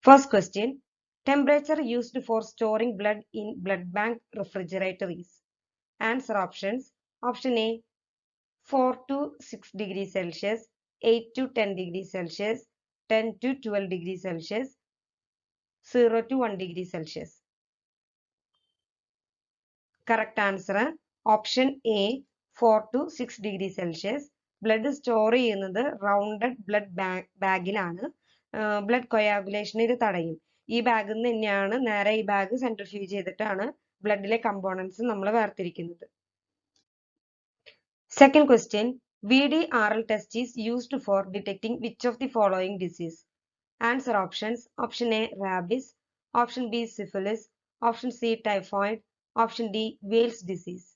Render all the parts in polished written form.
First question. Temperature used for storing blood in blood bank refrigerator is. Answer options. Option A 4 to 6 degrees Celsius, 8 to 10 degrees Celsius, 10 to 12 degrees Celsius, 0 to 1 degree Celsius. Correct answer. Option A 4 to 6 degrees Celsius. Blood store ചെയ്യുന്നത് rounded blood ബാഗിലാണ്. Blood coagulation ഇത് തടയും. ഈ ബാഗിൽ നിന്ന് തന്നെയാണ് നേരെ ഈ bag centrifuge ചെയ്തിട്ടാണ് ബ്ലഡിലെ കമ്പോണൻസ് നമ്മൾ വേർതിരിക്കുന്നത്. Second question. VDRL test is used for detecting which of the following disease? Answer options. Option A rabies, option B syphilis, option C typhoid, option D Wales disease.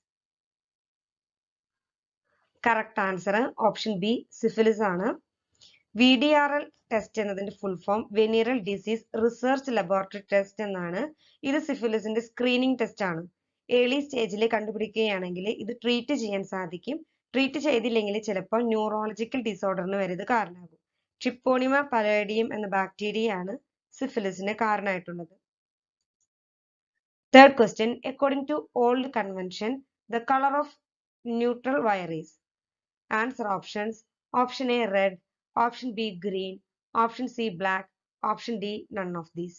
Correct answer option B syphilis ആണ്. VDRL test എന്നതിന്റെ full form venereal disease research laboratory test എന്നാണ്. ഇത് സിഫിലിസിന്റെ screening test ആണ്. Early സ്റ്റേജിൽ കണ്ടുപിടിക്കുകയാണെങ്കിൽ ഇത് treat ചെയ്യാൻ സാധിക്കും. Treat ചെയ്തില്ലെങ്കിൽ ചിലപ്പോൾ ന്യൂറോളജിക്കൽ ഡിസോർഡറിന് വരെ ഇത് കാരണമാകും. ട്രിപ്പോണിമ പലേഡിയം എന്ന ബാക്ടീരിയയാണ് സിഫിലിസിന് കാരണമായിട്ടുള്ളത്. Third question. According to old convention, the color of neutral wire is. Answer options. Option A red, option B green, option C black, option D none of these.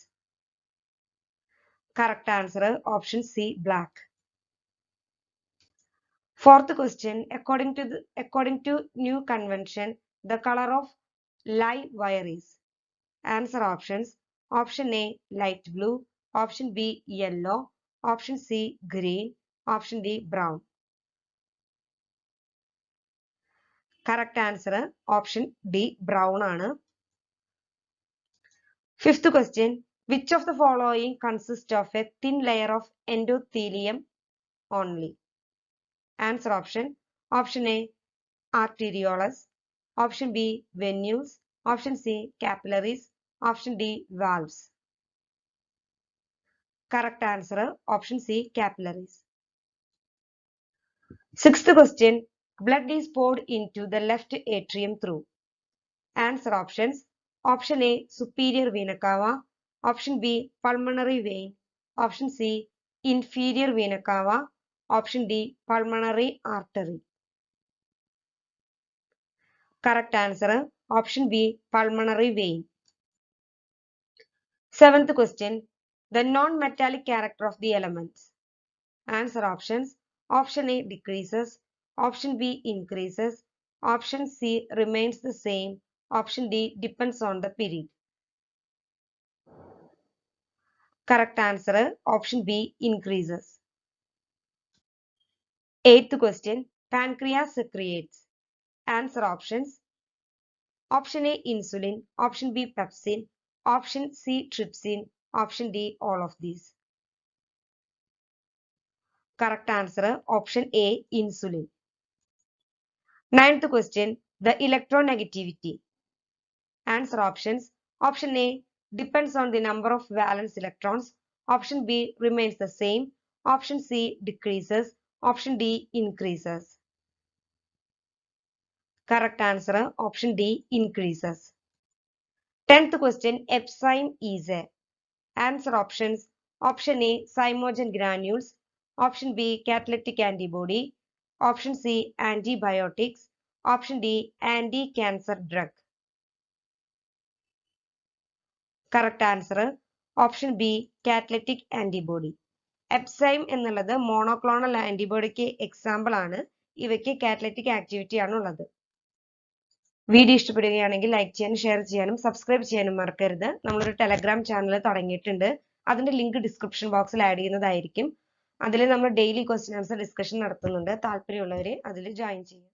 Correct answer option C black. Fourth question. According to new convention, the color of live wire is. Answer options. Option A light blue, option B yellow, option C green, option D brown. Correct answer option D brown ആണ്. Fifth question. Which of the following consists of a thin layer of endothelium only? Answer option. Option A arterioles, option B venules, option C capillaries, option D valves. Correct answer option C capillaries. Sixth question. Blood is poured into the left atrium through. Answer options. Option A superior vena cava, option B pulmonary vein, option C inferior vena cava, option D pulmonary artery. Correct answer option B pulmonary vein. Seventh question. The non-metallic character of the elements. Answer options. Option A decreases, option B increases, option C remains the same, option D depends on the period. Correct answer option B increases. Eighth question. Pancreas secretes. Answer options. Option A insulin, option B pepsin, option C trypsin, option D all of these. Correct answer option A insulin. Ninth question. The electronegativity. Answer options. Option A depends on the number of valence electrons, option B remains the same, option C decreases, option D increases. Correct answer option D increases. 10th question. Epstein is a. Answer options. Option A zymogen granules, option B catalytic antibody, option C antibiotics, option D anti-cancer drug. Correct answer option B catalytic antibody. Epstein എന്നുള്ളത് monoclonal ആന്റിബോഡിക്ക് example ആണ്. ഇവയ്ക്ക് catalytic activity ആണ് ഉള്ളത്. Video ഇഷ്ടപ്പെടുകയാണെങ്കിൽ like ചെയ്യാനും share ചെയ്യാനും subscribe ചെയ്യാനും മറക്കരുത്. നമ്മളൊരു ടെലഗ്രാം ചാനൽ തുടങ്ങിയിട്ടുണ്ട്. അതിന്റെ ലിങ്ക് ഡിസ്ക്രിപ്ഷൻ ബോക്സിൽ ആഡ് ചെയ്യുന്നതായിരിക്കും. അതിൽ നമ്മൾ ഡെയിലി ക്വസ്റ്റ്യൻ ആൻസർ ഡിസ്കഷൻ നടത്തുന്നുണ്ട്. താല്പര്യമുള്ളവർ അതിൽ ജോയിൻ ചെയ്യുക.